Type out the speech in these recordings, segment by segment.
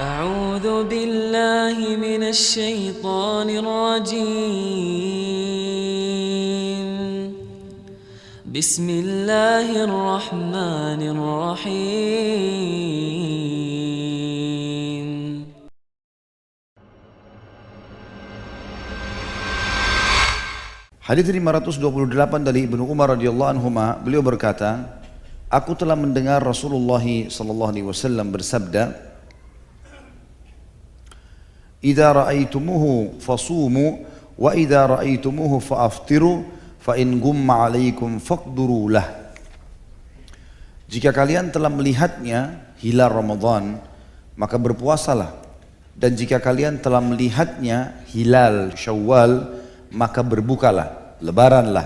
أعوذ بالله من الشيطان الرجيم بسم الله الرحمن الرحيم Hadits 528 dari Ibnu Umar radhiyallahu anhuma, beliau berkata, aku telah mendengar Rasulullah sallallahu alaihi wasallam bersabda, "Idza ra'aitumuhu fasumu wa idza ra'aitumuhu fa'aftiru fa in gumma 'alaikum faqduru lah." Jika kalian telah melihatnya hilal Ramadan, maka berpuasalah. Dan jika kalian telah melihatnya hilal Syawal, maka berbukalah, lebaranlah.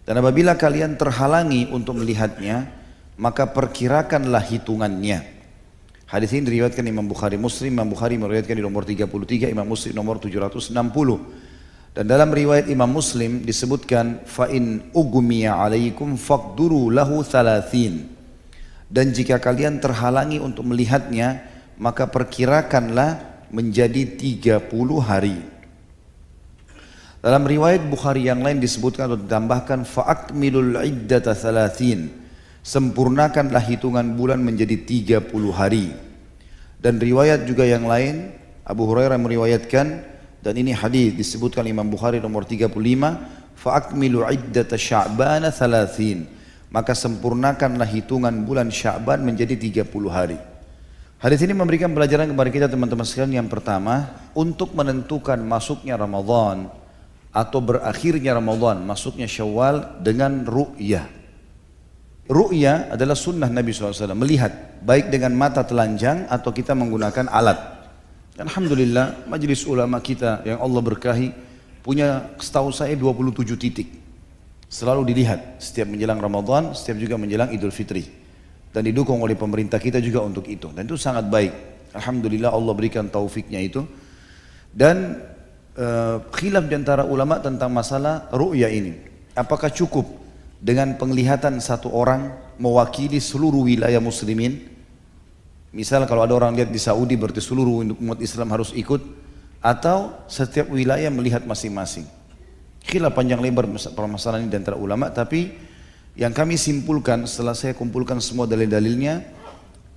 Dan apabila kalian terhalangi untuk melihatnya, maka perkirakanlah hitungannya. Hadis ini diriwayatkan Imam Bukhari Muslim. Imam Bukhari meriwayatkan di nomor 33, Imam Muslim nomor 760. Dan dalam riwayat Imam Muslim disebutkan, fa in ugmiya alaikum faqduru lahu 30. Dan jika kalian terhalangi untuk melihatnya, maka perkirakanlah menjadi 30 hari. Dalam riwayat Bukhari yang lain disebutkan atau ditambahkan, fa'akmilul iddata 30. Sempurnakanlah hitungan bulan menjadi 30 hari. Dan riwayat juga yang lain, Abu Hurairah meriwayatkan, dan ini hadis disebutkan Imam Bukhari nomor 35, fa'akmilu iddata Sya'ban 30. Maka sempurnakanlah hitungan bulan Sya'ban menjadi 30 hari. Hadis ini memberikan pelajaran kepada kita teman-teman sekalian. Yang pertama, untuk menentukan masuknya Ramadan atau berakhirnya Ramadan, masuknya Syawal dengan ru'yah. Ru'yah adalah sunnah Nabi SAW, melihat baik dengan mata telanjang atau kita menggunakan alat. Alhamdulillah majelis ulama kita yang Allah berkahi punya, setahu saya 27 titik. Selalu dilihat setiap menjelang Ramadan, setiap juga menjelang Idul Fitri. Dan didukung oleh pemerintah kita juga untuk itu. Dan itu sangat baik. Alhamdulillah Allah berikan taufiknya itu. Dan khilaf di antara ulama tentang masalah ru'ya ini. Apakah cukup dengan penglihatan satu orang mewakili seluruh wilayah muslimin? Misal kalau ada orang lihat di Saudi berarti seluruh umat Islam harus ikut, atau setiap wilayah melihat masing-masing? Khilaf panjang lebar permasalahan ini di antara ulama, tapi yang kami simpulkan setelah saya kumpulkan semua dalil-dalilnya,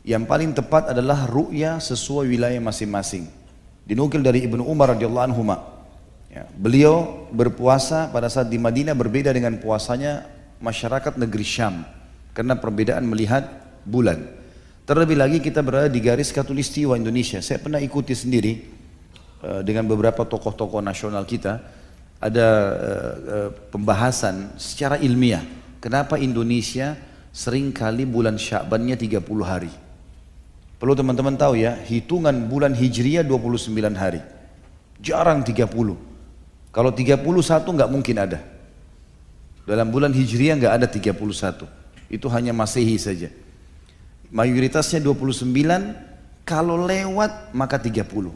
yang paling tepat adalah ru'ya sesuai wilayah masing-masing. Dinukil dari Ibnu Umar radhiyallahu anhu, ya, beliau berpuasa pada saat di Madinah berbeda dengan puasanya masyarakat negeri Syam karena perbedaan melihat bulan. Terlebih lagi kita berada di garis khatulistiwa Indonesia. Saya pernah ikuti sendiri dengan beberapa tokoh-tokoh nasional kita, ada pembahasan secara ilmiah kenapa Indonesia seringkali bulan Sya'bannya 30 hari. Perlu teman-teman tahu ya, hitungan bulan Hijriah 29 hari. Jarang 30. Kalau 31 nggak mungkin ada. Dalam bulan Hijriah nggak ada 31. Itu hanya Masehi saja. Mayoritasnya 29, kalau lewat maka 30.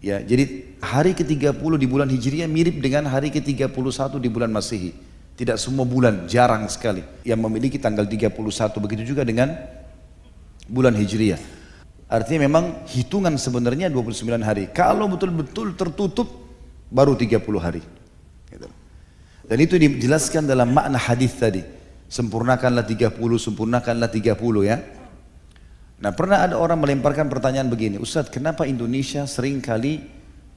Ya, jadi hari ke-30 di bulan Hijriah mirip dengan hari ke-31 di bulan Masehi. Tidak semua bulan, jarang sekali yang memiliki tanggal 31. Begitu juga dengan bulan Hijriah. Artinya memang hitungan sebenarnya 29 hari. Kalau betul-betul tertutup baru 30 hari. Dan itu dijelaskan dalam makna hadis tadi. Sempurnakanlah 30, sempurnakanlah 30 ya. Nah, pernah ada orang melemparkan pertanyaan begini, Ustaz, kenapa Indonesia sering kali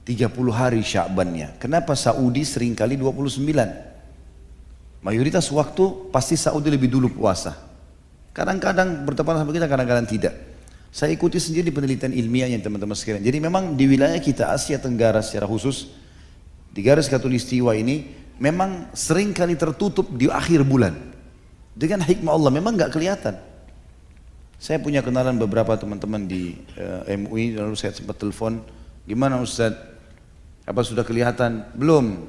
30 hari Sya'bannya? Kenapa Saudi sering kali 29? Mayoritas waktu pasti Saudi lebih dulu puasa. Kadang-kadang bertepatan sama kita, kadang-kadang tidak. Saya ikuti sendiri penelitian ilmiahnya teman-teman sekalian. Jadi memang di wilayah kita Asia Tenggara secara khusus, di garis khatulistiwa ini memang sering kali tertutup di akhir bulan. Dengan hikmah Allah memang nggak kelihatan. Saya punya kenalan beberapa teman-teman di MUI, lalu saya sempat telepon, gimana Ustaz? Apa sudah kelihatan? Belum.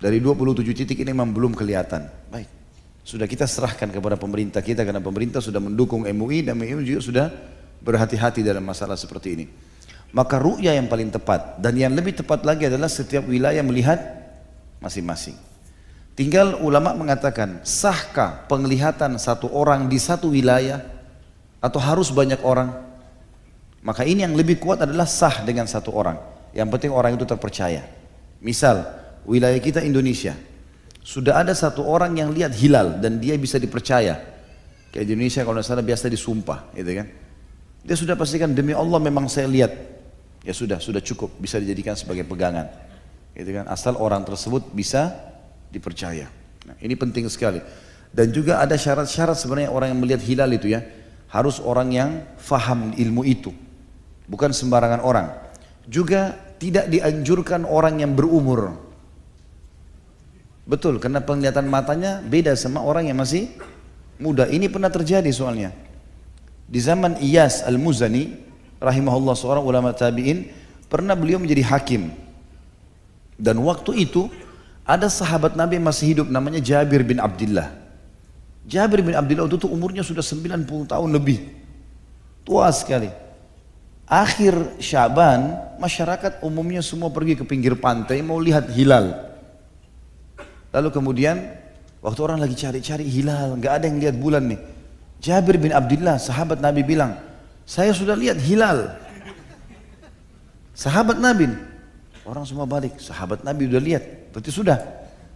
Dari 27 titik ini memang belum kelihatan. Baik. Sudah kita serahkan kepada pemerintah kita karena pemerintah sudah mendukung MUI dan MUI juga sudah berhati-hati dalam masalah seperti ini. Maka ru'ya yang paling tepat, dan yang lebih tepat lagi adalah setiap wilayah melihat masing-masing. Tinggal ulama mengatakan, sahkah penglihatan satu orang di satu wilayah atau harus banyak orang? Maka ini yang lebih kuat adalah sah dengan satu orang. Yang penting orang itu terpercaya. Misal, wilayah kita Indonesia, sudah ada satu orang yang lihat hilal dan dia bisa dipercaya. Kayak di Indonesia kalau tidak salah biasa disumpah, gitu kan. Dia sudah pastikan demi Allah memang saya lihat. Ya sudah cukup, bisa dijadikan sebagai pegangan. Gitu kan, asal orang tersebut bisa dipercaya. Nah, ini penting sekali. Dan juga ada syarat-syarat sebenarnya orang yang melihat hilal itu ya, harus orang yang faham ilmu itu, bukan sembarangan orang. Juga tidak dianjurkan orang yang berumur. Betul, karena penglihatan matanya beda sama orang yang masih muda. Ini pernah terjadi soalnya. Di zaman Iyas Al-Muzani, rahimahullah, seorang ulama tabi'in, pernah beliau menjadi hakim. Dan waktu itu ada sahabat Nabi yang masih hidup namanya Jabir bin Abdullah. Jabir bin Abdullah itu umurnya sudah 90 tahun lebih. Tua sekali. Akhir Syaban, masyarakat umumnya semua pergi ke pinggir pantai mau lihat hilal. Lalu kemudian waktu orang lagi cari-cari hilal, nggak ada yang lihat bulan nih. Jabir bin Abdullah, sahabat Nabi bilang, saya sudah lihat hilal. Sahabat Nabi, orang semua balik, sahabat Nabi udah lihat, berarti sudah.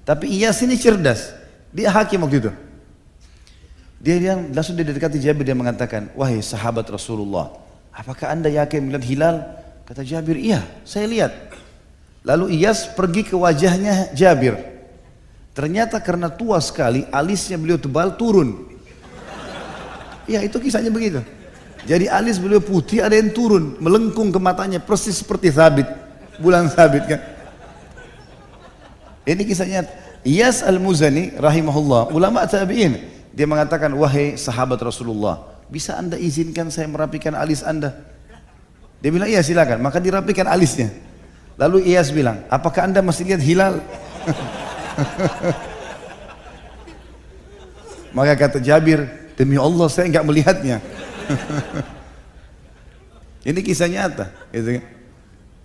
Tapi Iyas ini cerdas, dia hakim waktu itu. Dia langsung didekati Jabir, dia mengatakan, wahai sahabat Rasulullah, apakah anda yakin melihat hilal? Kata Jabir, iya, saya lihat. Lalu Iyas pergi ke wajahnya Jabir. Ternyata karena tua sekali, alisnya beliau tebal turun. Iya, itu kisahnya begitu. Jadi alis beliau putih, ada yang turun, melengkung ke matanya, persis seperti Thabit, bulan Thabit kan. Ini kisahnya Iyas Al-Muzani rahimahullah, ulama tabi'in. Dia mengatakan, wahai sahabat Rasulullah, bisa anda izinkan saya merapikan alis anda? Dia bilang, iya silakan. Maka dirapikan alisnya. Lalu Iyas bilang, apakah anda masih lihat hilal? Maka kata Jabir, demi Allah saya enggak melihatnya. Ini kisah nyata, gitu kan?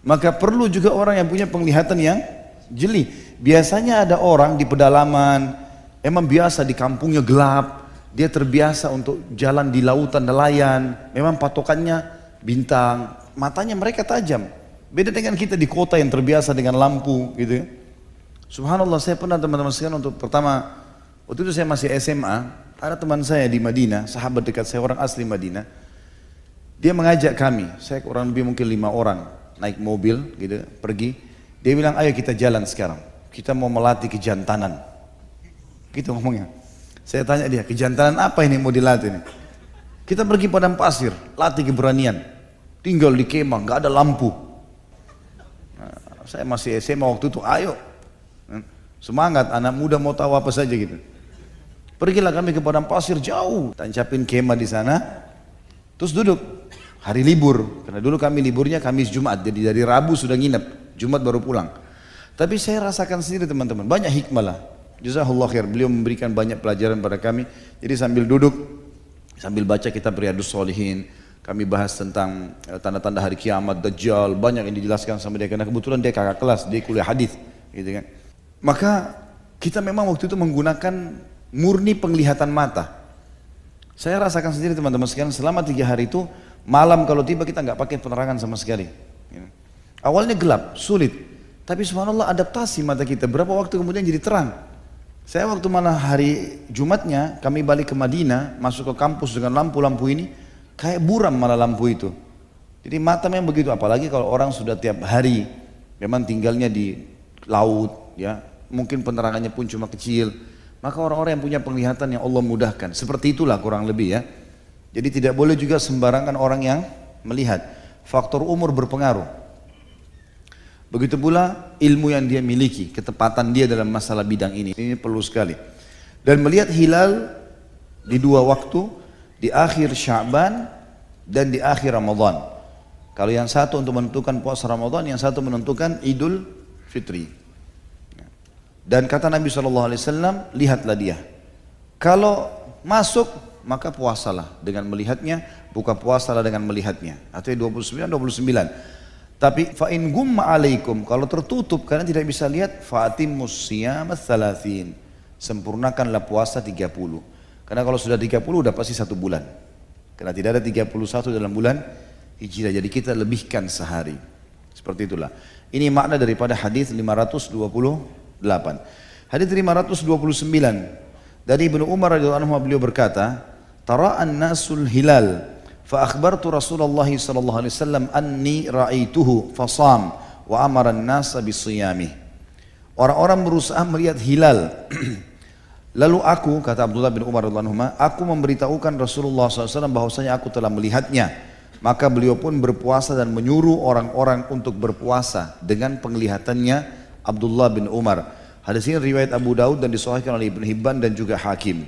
Maka perlu juga orang yang punya penglihatan yang jeli. Biasanya ada orang di pedalaman, emang biasa di kampungnya gelap, dia terbiasa untuk jalan di lautan nelayan, memang patokannya bintang, matanya mereka tajam. Beda dengan kita di kota yang terbiasa dengan lampu, gitu. Subhanallah, saya pernah teman-teman sekalian untuk pertama, waktu itu saya masih SMA, ada teman saya di Madinah, sahabat dekat saya, orang asli Madinah. Dia mengajak kami, saya kurang lebih mungkin 5 orang, naik mobil, gitu, pergi. Dia bilang, ayo kita jalan sekarang, kita mau melatih kejantanan. Gitu ngomongnya. Saya tanya dia, kejantanan apa ini mau dilatih ini? Kita pergi padang pasir, latih keberanian. Tinggal di kemah, nggak ada lampu. Nah, saya masih SMA waktu itu, ayo. Semangat, anak muda mau tahu apa saja gitu. Pergilah kami ke padang pasir jauh, tancapin kemah di sana. Terus duduk, hari libur. Karena dulu kami liburnya Kamis Jumat, jadi dari Rabu sudah nginep, Jumat baru pulang. Tapi saya rasakan sendiri teman-teman, banyak hikmah lah. Jazakallah khair, beliau memberikan banyak pelajaran pada kami. Jadi sambil duduk, sambil baca kitab Riyadhus Shalihin, kami bahas tentang tanda-tanda hari kiamat, Dajjal, banyak yang dijelaskan sama dia. Karena kebetulan dia kakak kelas, dia kuliah hadis, gitu kan. Maka kita memang waktu itu menggunakan murni penglihatan mata. Saya rasakan sendiri teman-teman sekalian, selama 3 hari itu, malam kalau tiba kita nggak pakai penerangan sama sekali. Awalnya gelap, sulit. Tapi subhanallah adaptasi mata kita, berapa waktu kemudian jadi terang. Saya waktu mana hari Jumatnya kami balik ke Madinah, masuk ke kampus dengan lampu-lampu ini, kayak buram malah lampu itu. Jadi mata memang begitu, apalagi kalau orang sudah tiap hari memang tinggalnya di laut, ya mungkin penerangannya pun cuma kecil. Maka orang-orang yang punya penglihatan yang Allah mudahkan, seperti itulah kurang lebih ya. Jadi tidak boleh juga sembarangan orang yang melihat. Faktor umur berpengaruh. Begitu pula ilmu yang dia miliki, ketepatan dia dalam masalah bidang ini perlu sekali. Dan melihat hilal di 2 waktu, di akhir Sya'ban dan di akhir Ramadan. Kalau yang satu untuk menentukan puasa Ramadan, yang satu menentukan Idul Fitri. Dan kata Nabi SAW, lihatlah dia. Kalau masuk maka puasalah dengan melihatnya, buka puasalah dengan melihatnya. Artinya 29. Tapi fa in gumma alaikum, kalau tertutup karena tidak bisa lihat, fa atimmus siyama thalathin, sempurnakanlah puasa 30. Karena kalau sudah 30 udah pasti 1 bulan. Karena tidak ada 31 dalam bulan Hijriah. Jadi kita lebihkan sehari. Seperti itulah. Ini makna daripada hadis 528. Hadis 529 dari Ibnu Umar radhiyallahu anhu, beliau berkata, "Tara'an nasul hilal fa akhbartu Rasulullah sallallahu alaihi wasallam anni ra'aituhu fasam wa amara an-nasa bisiyamih." Orang-orang berusaha melihat hilal. Lalu aku, kata Abdullah bin Umar radhiyallahu anhu, aku memberitahukan Rasulullah SAW bahwasanya aku telah melihatnya. Maka beliau pun berpuasa dan menyuruh orang-orang untuk berpuasa dengan penglihatannya Abdullah bin Umar. Hadis ini riwayat Abu Daud dan disahihkan oleh Ibn Hibban dan juga Hakim.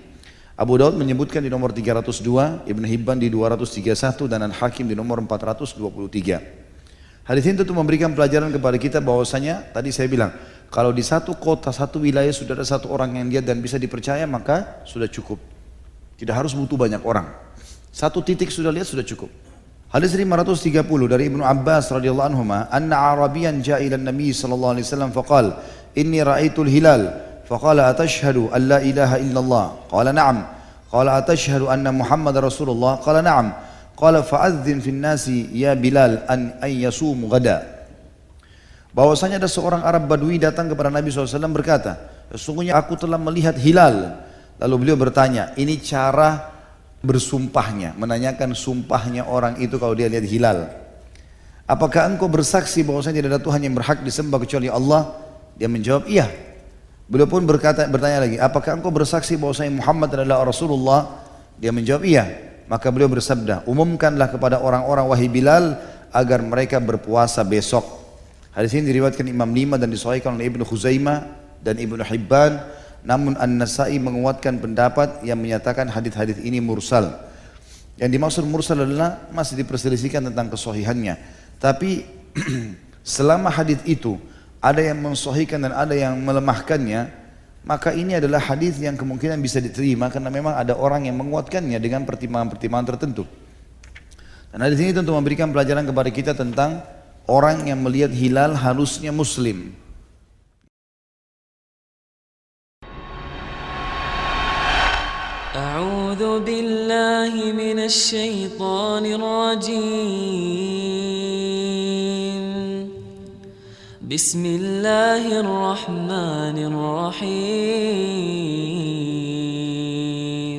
Abu Daud menyebutkan di nomor 302, Ibn Hibban di 231 dan Al-Hakim di nomor 423. Hadis ini tentu memberikan pelajaran kepada kita bahwasanya tadi saya bilang, kalau di satu kota, satu wilayah sudah ada satu orang yang lihat dan bisa dipercaya, maka sudah cukup. Tidak harus butuh banyak orang. Satu titik sudah lihat sudah cukup. Hadis 530 dari Ibnu Abbas radhiyallahu anhu, anna Arabiyan ja'a ila Nabi sallallahu alaihi wasallam faqala, inni ra'aitul hilal, faqala atashhadu an la ilaha illallah? Qala na'am. Qala atashhadu anna Muhammad Rasulullah? Qala na'am. Qala fa'adzin fin nasi ya Bilal an yasumu gada. Bahwasanya ada seorang Arab Badui datang kepada Nabi SAW berkata, sesungguhnya aku telah melihat hilal. Lalu beliau bertanya, ini cara bersumpahnya, menanyakan sumpahnya orang itu kalau dia lihat hilal. Apakah engkau bersaksi bahwasanya tidak ada Tuhan yang berhak disembah kecuali Allah? Dia menjawab, iya. Beliau pun bertanya lagi, apakah engkau bersaksi bahwasanya Muhammad adalah Rasulullah? Dia menjawab, iya. Maka beliau bersabda, umumkanlah kepada orang-orang wahai Bilal agar mereka berpuasa besok. Hadis ini diriwayatkan Imam 5 dan disahihkan oleh Ibnu Khuzaimah dan Ibnu Hibban. Namun An-Nasai menguatkan pendapat yang menyatakan hadis-hadis ini mursal. Yang dimaksud mursal adalah masih diperselisihkan tentang kesahihannya. Tapi selama hadis itu ada yang mensahihkan dan ada yang melemahkannya, maka ini adalah hadis yang kemungkinan bisa diterima karena memang ada orang yang menguatkannya dengan pertimbangan-pertimbangan tertentu. Dan hadis ini tentu memberikan pelajaran kepada kita tentang orang yang melihat hilal harusnya muslim. A'udzu billahi minasy syaithanir rajim. Bismillahirrahmanirrahim.